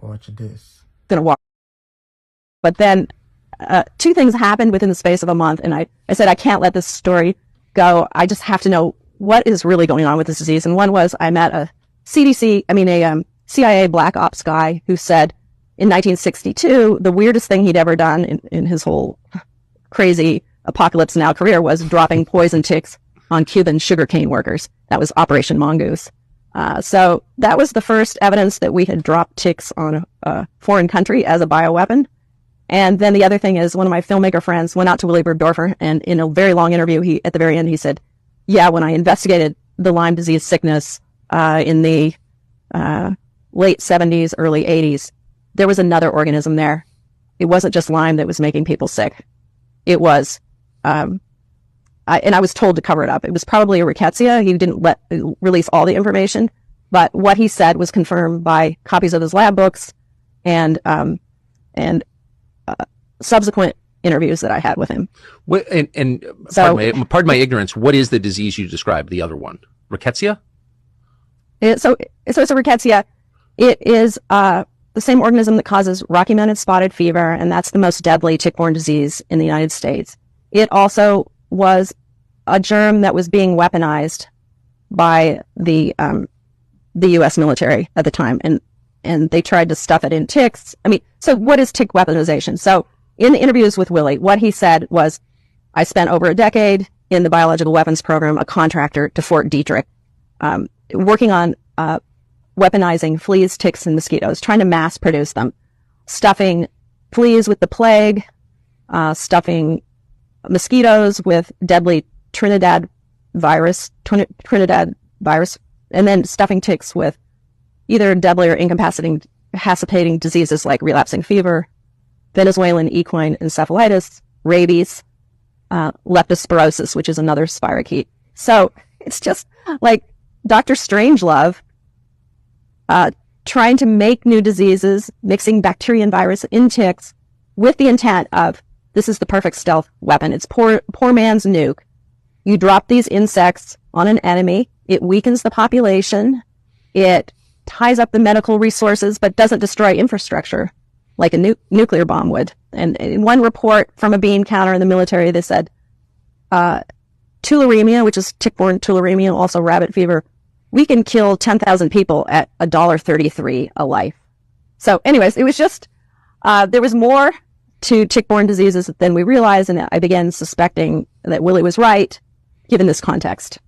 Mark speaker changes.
Speaker 1: Watch this.
Speaker 2: Gonna walk. But then two things happened within the space of a month, and I said, I can't let this story go. I just have to know what is really going on with this disease. And one was I met a CIA black ops guy who said in 1962, the weirdest thing he'd ever done in his whole crazy apocalypse now career was dropping poison ticks on Cuban sugarcane workers. That was Operation Mongoose. So that was the first evidence that we had dropped ticks on a foreign country as a bioweapon. And then the other thing is one of my filmmaker friends went out to Willy Bergdorfer, and in a very long interview, at the very end, he said, yeah, when I investigated the Lyme disease sickness in the late 70s, early 80s, there was another organism there. It wasn't just Lyme that was making people sick. It was, and I was told to cover it up. It was probably a rickettsia. He didn't release all the information, but what he said was confirmed by copies of his lab books and subsequent interviews that I had with him.
Speaker 3: Pardon my ignorance, what is the disease you described, the other one? Rickettsia?
Speaker 2: So it's a rickettsia. It is the same organism that causes Rocky Mountain spotted fever, and that's the most deadly tick-borne disease in the United States. It also was a germ that was being weaponized by the U.S. military at the time, and they tried to stuff it in ticks. I mean, so what is tick weaponization? So in the interviews with Willie, what he said was, I spent over a decade in the biological weapons program, a contractor to Fort Detrick, working on weaponizing fleas, ticks, and mosquitoes, trying to mass produce them, stuffing fleas with the plague, stuffing mosquitoes with deadly Trinidad virus, and then stuffing ticks with either deadly or incapacitating diseases like relapsing fever, Venezuelan equine encephalitis, rabies, leptospirosis, which is another spirochete. So it's just like Dr. Strangelove trying to make new diseases, mixing bacteria and virus in ticks with the intent of, this is the perfect stealth weapon. It's poor man's nuke. You drop these insects on an enemy. It weakens the population. It ties up the medical resources, but doesn't destroy infrastructure like a nuclear bomb would. And in one report from a bean counter in the military, they said, tularemia, which is tick-borne tularemia, also rabbit fever, we can kill 10,000 people at $1.33 a life. So anyways, it was just, there was more to tick-borne diseases than we realized, and I began suspecting that Willie was right, given this context.